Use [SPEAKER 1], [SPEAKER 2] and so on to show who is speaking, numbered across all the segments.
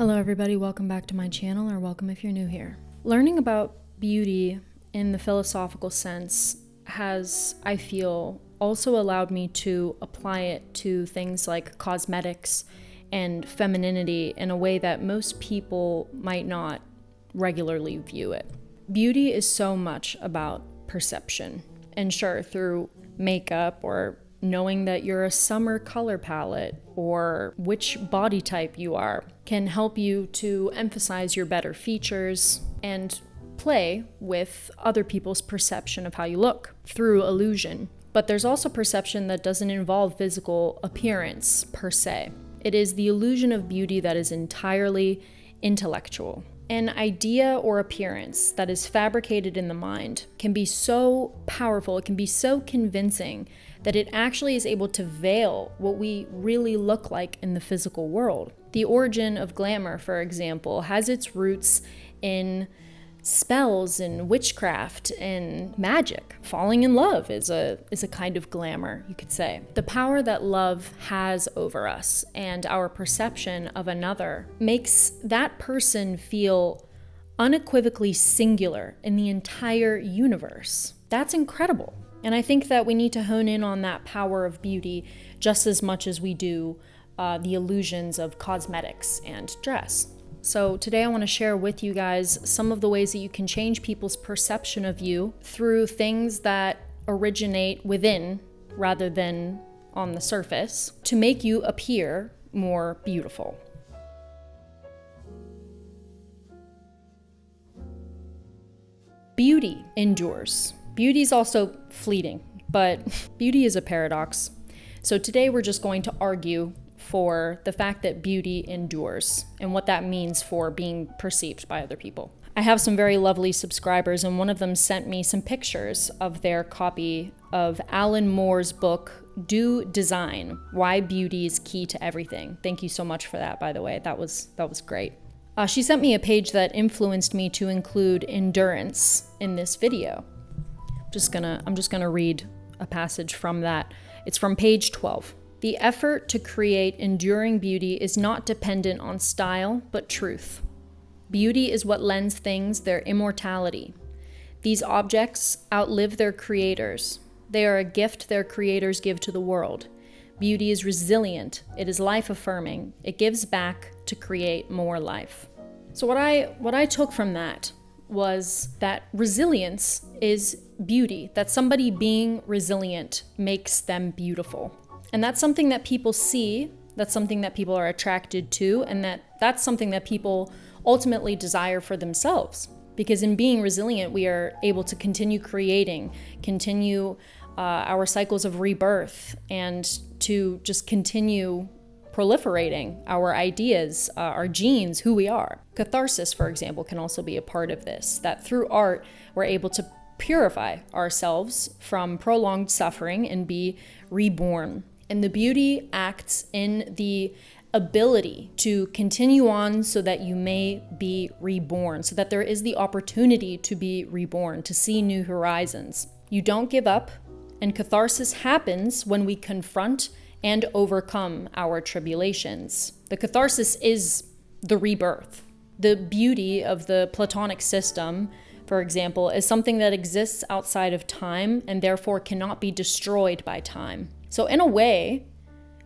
[SPEAKER 1] Hello everybody, welcome back to my channel, or welcome if you're new here. Learning about beauty in the philosophical sense has, I feel, also allowed me to apply it to things like cosmetics and femininity in a way that most people might not regularly view it. Beauty is so much about perception. And sure, through makeup or knowing that you're a summer color palette or which body type you are can help you to emphasize your better features and play with other people's perception of how you look through illusion. But there's also perception that doesn't involve physical appearance per se. It is the illusion of beauty that is entirely intellectual. An idea or appearance that is fabricated in the mind can be so powerful, it can be so convincing that it actually is able to veil what we really look like in the physical world. The origin of glamour, for example, has its roots in spells and witchcraft and magic. Falling in love is a kind of glamour, you could say. The power that love has over us and our perception of another makes that person feel unequivocally singular in the entire universe. That's incredible. And I think that we need to hone in on that power of beauty just as much as we do the illusions of cosmetics and dress. So today I want to share with you guys some of the ways that you can change people's perception of you through things that originate within rather than on the surface to make you appear more beautiful. Beauty endures. Beauty is also fleeting, but beauty is a paradox. So today we're just going to argue for the fact that beauty endures and what that means for being perceived by other people. I have some very lovely subscribers, and one of them sent me some pictures of their copy of Alan Moore's book, Do Design: Why Beauty is Key to Everything. Thank you so much for that, by the way. That was great. She sent me a page that influenced me to include endurance in this video. I'm just gonna read a passage from that. It's from page 12. The effort to create enduring beauty is not dependent on style, but truth. Beauty is what lends things their immortality. These objects outlive their creators. They are a gift their creators give to the world. Beauty is resilient. It is life-affirming. It gives back to create more life. So what I took from that was that resilience is beauty, that somebody being resilient makes them beautiful. And that's something that people see, that's something that people are attracted to, and that's something that people ultimately desire for themselves. Because in being resilient, we are able to continue creating, continue our cycles of rebirth, and to just continue proliferating our ideas, our genes, who we are. Catharsis, for example, can also be a part of this, that through art, we're able to purify ourselves from prolonged suffering and be reborn. And the beauty acts in the ability to continue on so that you may be reborn, so that there is the opportunity to be reborn, to see new horizons. You don't give up, and catharsis happens when we confront and overcome our tribulations. The catharsis is the rebirth. The beauty of the Platonic system, for example, is something that exists outside of time and therefore cannot be destroyed by time. So in a way,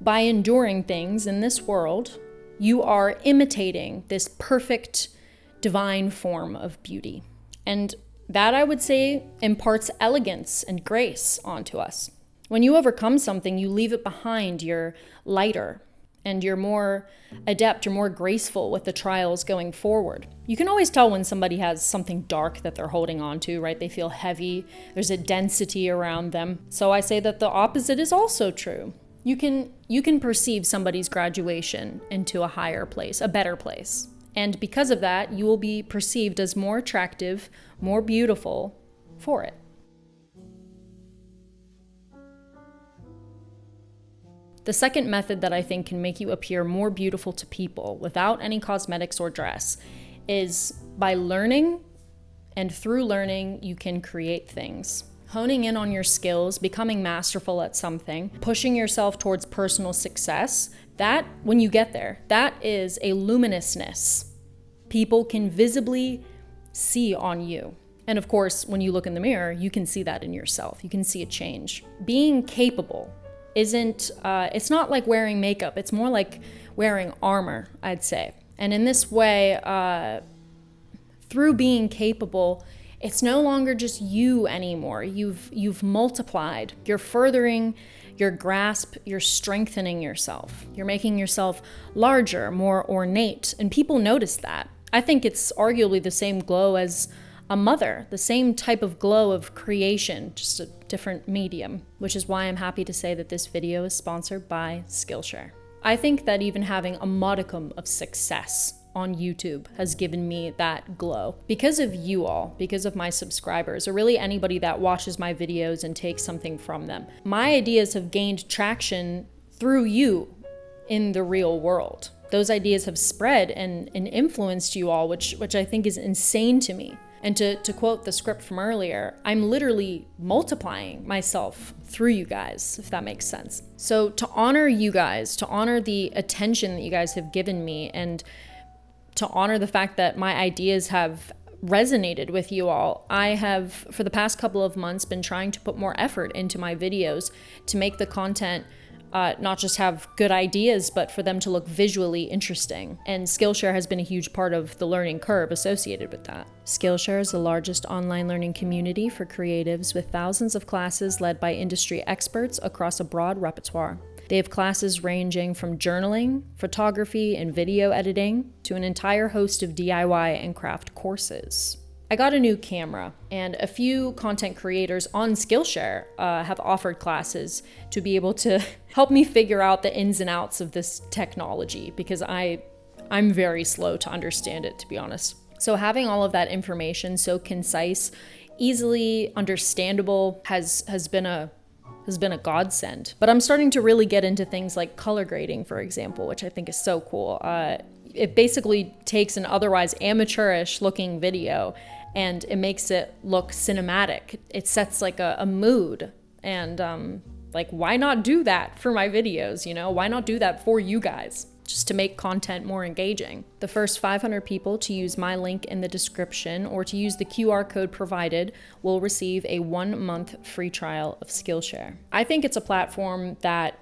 [SPEAKER 1] by enduring things in this world, you are imitating this perfect divine form of beauty. And that, I would say, imparts elegance and grace onto us. When you overcome something, you leave it behind, you're lighter, and you're more adept, you're more graceful with the trials going forward. You can always tell when somebody has something dark that they're holding on to, right? They feel heavy, there's a density around them. So I say that the opposite is also true. You can perceive somebody's graduation into a higher place, a better place. And because of that, you will be perceived as more attractive, more beautiful for it. The second method that I think can make you appear more beautiful to people without any cosmetics or dress is by learning, and through learning, you can create things. Honing in on your skills, becoming masterful at something, pushing yourself towards personal success, That, when you get there, that is a luminousness people can visibly see on you. And of course, when you look in the mirror, you can see that in yourself. You can see a change. Being capable isn't, it's not like wearing makeup. It's more like wearing armor, I'd say. And in this way, through being capable, it's no longer just you anymore. You've multiplied. You're furthering your grasp. You're strengthening yourself. You're making yourself larger, more ornate. And people notice that. I think it's arguably the same glow as a mother, the same type of glow of creation, just a different medium, which is why I'm happy to say that this video is sponsored by Skillshare. I think that even having a modicum of success on YouTube has given me that glow. Because of you all, because of my subscribers, or really anybody that watches my videos and takes something from them. My ideas have gained traction through you in the real world. Those ideas have spread and influenced you all, which I think is insane to me. And to quote the script from earlier, I'm literally multiplying myself through you guys, if that makes sense. So to honor you guys, to honor the attention that you guys have given me, and to honor the fact that my ideas have resonated with you all, I have, for the past couple of months, been trying to put more effort into my videos to make the content not just have good ideas, but for them to look visually interesting. And Skillshare has been a huge part of the learning curve associated with that. Skillshare is the largest online learning community for creatives with thousands of classes led by industry experts across a broad repertoire. They have classes ranging from journaling, photography, and video editing to an entire host of DIY and craft courses. I got a new camera, and a few content creators on Skillshare have offered classes to be able to help me figure out the ins and outs of this technology, because I'm very slow to understand it, to be honest. So having all of that information so concise, easily understandable has been a godsend. But I'm starting to really get into things like color grading, for example, which I think is so cool. It basically takes an otherwise amateurish looking video and it makes it look cinematic. It sets like a mood, and like, why not do that for my videos, you know? Why not do that for you guys, just to make content more engaging? The first 500 people to use my link in the description or to use the QR code provided will receive a 1-month free trial of Skillshare. I think it's a platform that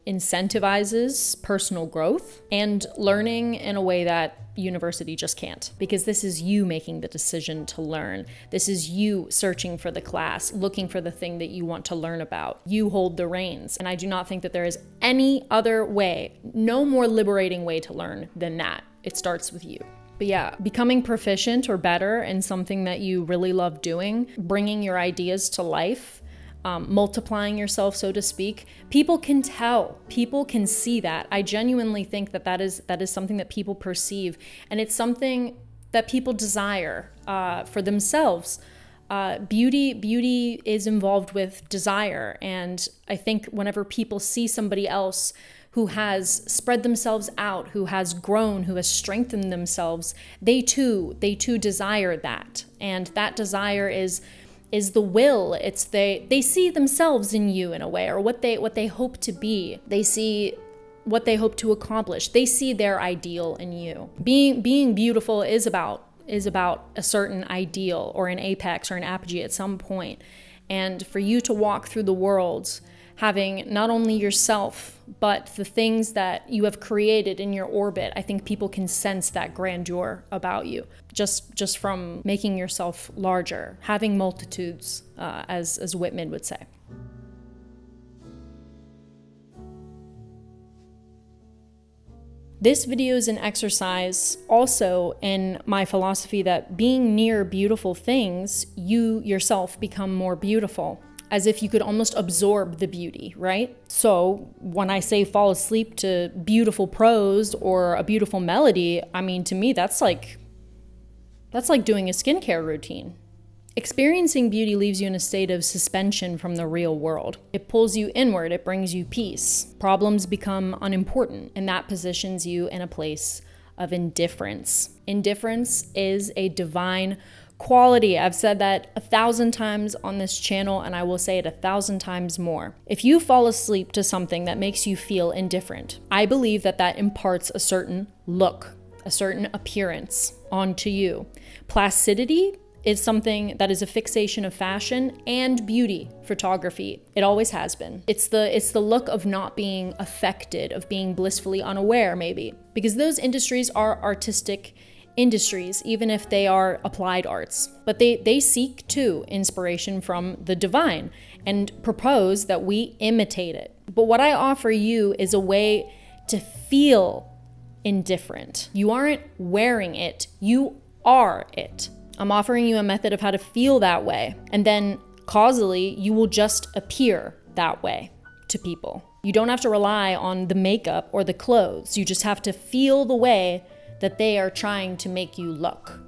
[SPEAKER 1] incentivizes personal growth and learning in a way that university just can't, because this is you making the decision to learn. This is you searching for the class, looking for the thing that you want to learn about. You hold the reins. And I do not think that there is any other way, no more liberating way to learn than that. It starts with you. But yeah, becoming proficient or better in something that you really love doing, bringing your ideas to life, multiplying yourself, so to speak, people can tell, people can see that. I genuinely think that is something that people perceive, and it's something that people desire for themselves. Beauty is involved with desire, and I think whenever people see somebody else who has spread themselves out, who has grown, who has strengthened themselves, they too desire that, and that desire is the will. It's they see themselves in you in a way, or what they hope to be. They see what they hope to accomplish. They see their ideal in you. Being beautiful is about a certain ideal or an apex or an apogee at some point. And for you to walk through the world having not only yourself, but the things that you have created in your orbit, I think people can sense that grandeur about you, just from making yourself larger, having multitudes, as Whitman would say. This video is an exercise also in my philosophy that being near beautiful things, you yourself become more beautiful, as if you could almost absorb the beauty, right? So when I say fall asleep to beautiful prose or a beautiful melody, I mean, to me, that's like doing a skincare routine. Experiencing beauty leaves you in a state of suspension from the real world. It pulls you inward, it brings you peace. Problems become unimportant, and that positions you in a place of indifference. Indifference is a divine quality. I've said that 1,000 times on this channel, and I will say it 1,000 times more. If you fall asleep to something that makes you feel indifferent, I believe that that imparts a certain look, a certain appearance onto you. Placidity is something that is a fixation of fashion and beauty photography. It always has been. It's the look of not being affected, of being blissfully unaware, maybe. Because those industries are artistic industries, even if they are applied arts. But they seek, too, inspiration from the divine and propose that we imitate it. But what I offer you is a way to feel indifferent. You aren't wearing it, you are it. I'm offering you a method of how to feel that way. And then causally, you will just appear that way to people. You don't have to rely on the makeup or the clothes. You just have to feel the way that they are trying to make you look.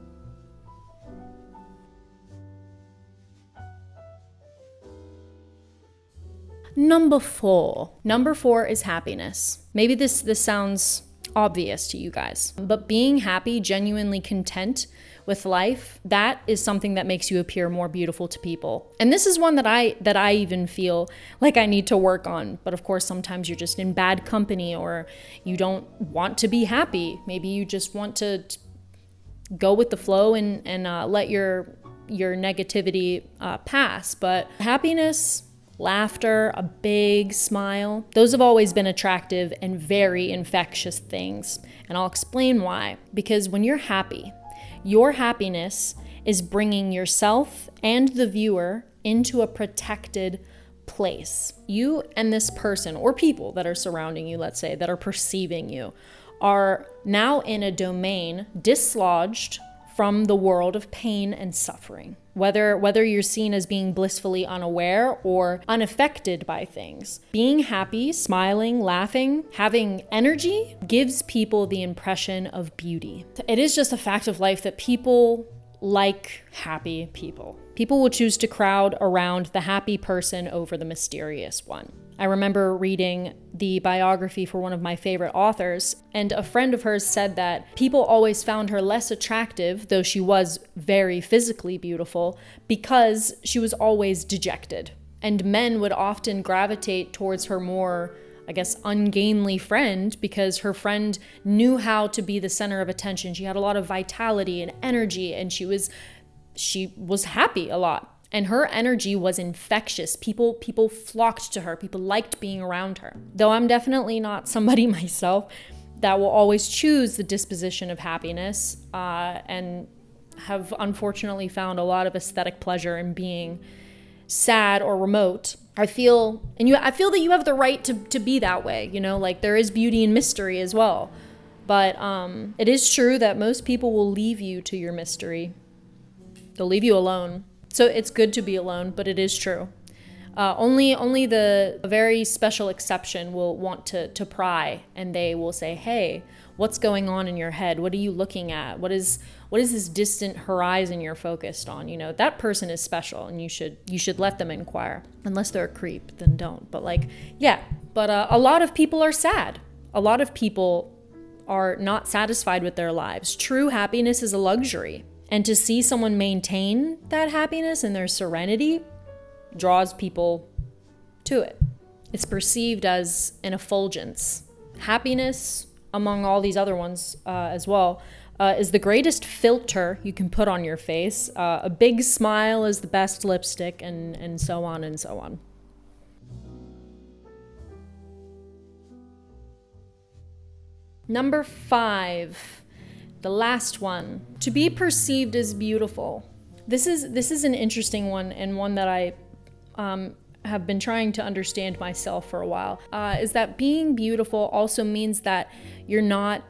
[SPEAKER 1] Number four is happiness. Maybe this sounds obvious to you guys, but being happy, genuinely content with life, that is something that makes you appear more beautiful to people. And this is one that I even feel like I need to work on. But of course, sometimes you're just in bad company, or you don't want to be happy. Maybe you just want to go with the flow and let your negativity pass. But happiness, laughter, a big smile, those have always been attractive and very infectious things. And I'll explain why. Because when you're happy, your happiness is bringing yourself and the viewer into a protected place. You and this person, or people that are surrounding you, let's say, that are perceiving you, are now in a domain dislodged from the world of pain and suffering. Whether you're seen as being blissfully unaware or unaffected by things. Being happy, smiling, laughing, having energy gives people the impression of beauty. It is just a fact of life that people like happy people. People will choose to crowd around the happy person over the mysterious one. I remember reading the biography for one of my favorite authors, and a friend of hers said that people always found her less attractive, though she was very physically beautiful, because she was always dejected. And men would often gravitate towards her more, I guess, ungainly friend, because her friend knew how to be the center of attention. She had a lot of vitality and energy, and she was happy a lot. And her energy was infectious. People flocked to her. People liked being around her. Though I'm definitely not somebody myself that will always choose the disposition of happiness, and have unfortunately found a lot of aesthetic pleasure in being sad or remote. I feel that you have the right to be that way. You know, like there is beauty in mystery as well. But it is true that most people will leave you to your mystery. They'll leave you alone. So it's good to be alone, but it is true. Only the very special exception will want to pry, and they will say, "Hey, what's going on in your head? What are you looking at? What is this distant horizon you're focused on?" You know, that person is special, and you should let them inquire. Unless they're a creep, then don't. But a lot of people are sad. A lot of people are not satisfied with their lives. True happiness is a luxury. And to see someone maintain that happiness and their serenity draws people to it. It's perceived as an effulgence. Happiness, among all these other ones as well, is the greatest filter you can put on your face. A big smile is the best lipstick, and so on and so on. Number 5. The last one, to be perceived as beautiful. This is an interesting one, and one that I have been trying to understand myself for a while, is that being beautiful also means that you're not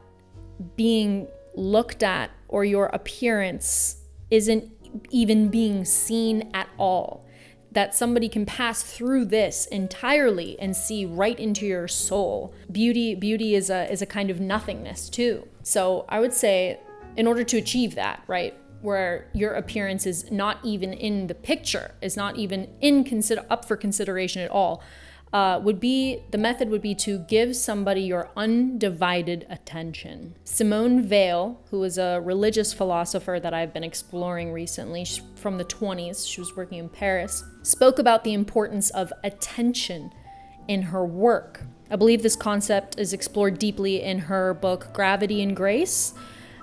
[SPEAKER 1] being looked at, or your appearance isn't even being seen at all. That somebody can pass through this entirely and see right into your soul. Beauty is a kind of nothingness too. So I would say, in order to achieve that, right, where your appearance is not even in the picture, is not even up for consideration at all, the method would be to give somebody your undivided attention. Simone Weil, who is a religious philosopher that I've been exploring recently, she's from the 20s, she was working in Paris, spoke about the importance of attention in her work. I believe this concept is explored deeply in her book Gravity and Grace,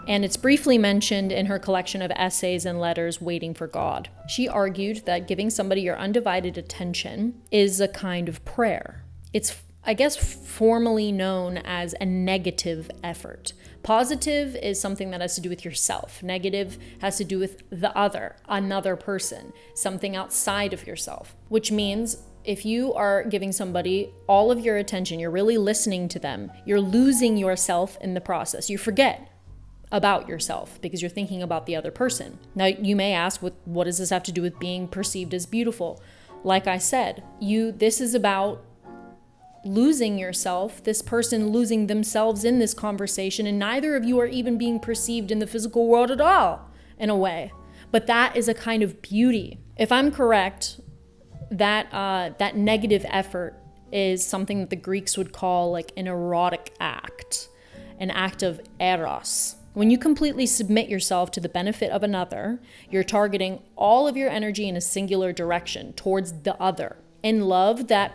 [SPEAKER 1] and it's briefly mentioned in her collection of essays and letters, Waiting for God. She argued that giving somebody your undivided attention is a kind of prayer. It's, I guess, formally known as a negative effort. Positive is something that has to do with yourself. Negative has to do with the other, another person, something outside of yourself, which means if you are giving somebody all of your attention, you're really listening to them, you're losing yourself in the process. You forget about yourself because you're thinking about the other person. Now, you may ask, what does this have to do with being perceived as beautiful? Like I said, this is about losing yourself, this person losing themselves in this conversation, and neither of you are even being perceived in the physical world at all, in a way. But that is a kind of beauty. If I'm correct, that negative effort is something that the Greeks would call like an erotic act, an act of eros. When you completely submit yourself to the benefit of another, you're targeting all of your energy in a singular direction towards the other. In love, that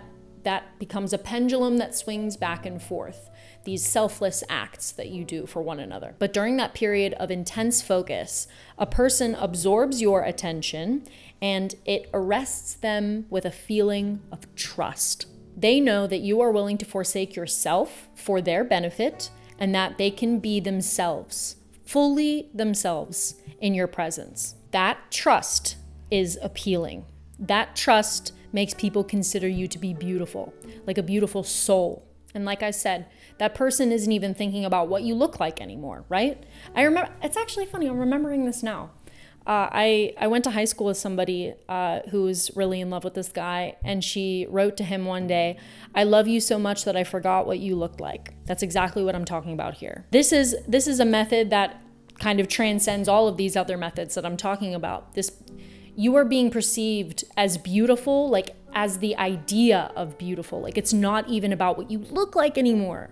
[SPEAKER 1] becomes a pendulum that swings back and forth, these selfless acts that you do for one another. But during that period of intense focus, a person absorbs your attention and it arrests them with a feeling of trust. They know that you are willing to forsake yourself for their benefit and that they can be themselves, fully themselves in your presence. That trust is appealing. That trust makes people consider you to be beautiful, like a beautiful soul. And like I said, that person isn't even thinking about what you look like anymore, right? I remember, it's actually funny, I'm remembering this now. I went to high school with somebody who was really in love with this guy, and she wrote to him one day, "I love you so much that I forgot what you looked like." That's exactly what I'm talking about here. This is a method that kind of transcends all of these other methods that I'm talking about. You are being perceived as beautiful, like as the idea of beautiful. Like it's not even about what you look like anymore.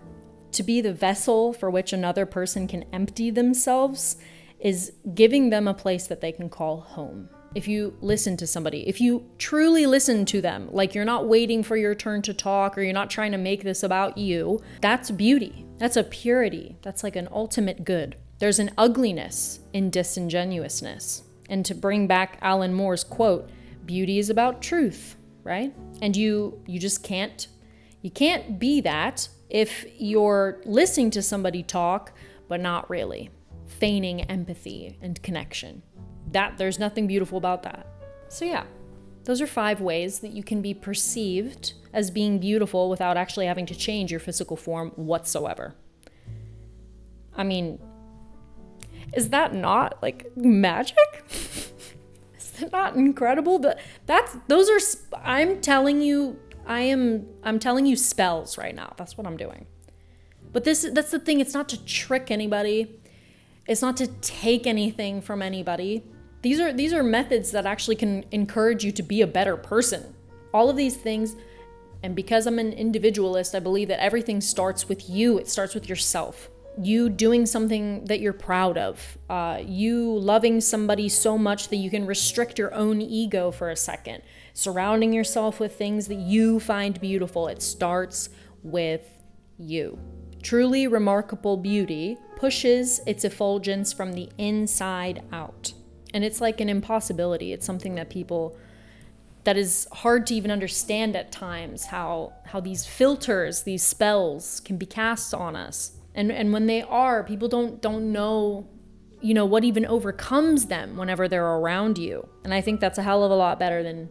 [SPEAKER 1] To be the vessel for which another person can empty themselves is giving them a place that they can call home. If you listen to somebody, if you truly listen to them, like you're not waiting for your turn to talk or you're not trying to make this about you, that's beauty. That's a purity. That's like an ultimate good. There's an ugliness in disingenuousness. And to bring back Alan Moore's quote, beauty is about truth, right? And you just can't be that if you're listening to somebody talk, but not really. Feigning empathy and connection. There's nothing beautiful about that. So yeah, those are 5 ways that you can be perceived as being beautiful without actually having to change your physical form whatsoever. I mean, is that not like magic? Is that not incredible? I'm telling you spells right now. That's what I'm doing. But that's the thing. It's not to trick anybody. It's not to take anything from anybody. These are methods that actually can encourage you to be a better person. All of these things, and because I'm an individualist, I believe that everything starts with you. It starts with yourself. You doing something that you're proud of. You loving somebody so much that you can restrict your own ego for a second. Surrounding yourself with things that you find beautiful. It starts with you. Truly remarkable beauty pushes its effulgence from the inside out. And it's like an impossibility. It's something that is hard to even understand at times, how these filters, these spells can be cast on us. And when they are, people don't know, what even overcomes them whenever they're around you. And I think that's a hell of a lot better than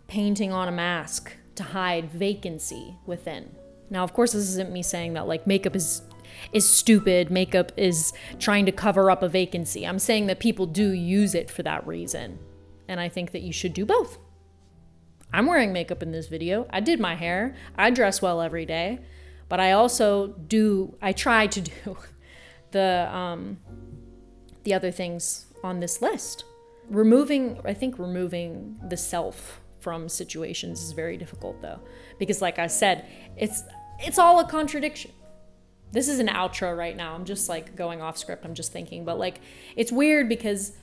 [SPEAKER 1] painting on a mask to hide vacancy within. Now, of course, this isn't me saying that like makeup is stupid, makeup is trying to cover up a vacancy. I'm saying that people do use it for that reason. And I think that you should do both. I'm wearing makeup in this video. I did my hair. I dress well every day. But I also try to do the other things on this list. Removing the self from situations is very difficult though, because like I said, it's all a contradiction. This is an outro right now. I'm just like going off script. I'm just thinking, but like it's weird because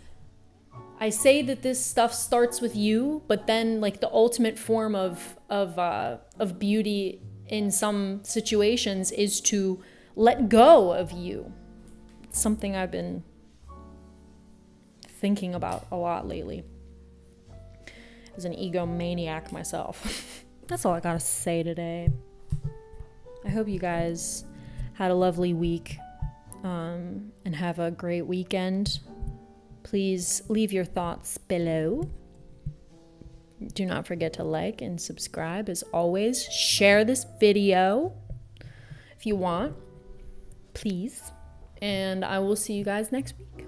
[SPEAKER 1] I say that this stuff starts with you, but then like the ultimate form of beauty in some situations is to let go of you. It's something I've been thinking about a lot lately. As an egomaniac myself. That's all I gotta say today. I hope you guys had a lovely week and have a great weekend. Please leave your thoughts below. Do not forget to like and subscribe. As always, share this video if you want, please. And I will see you guys next week.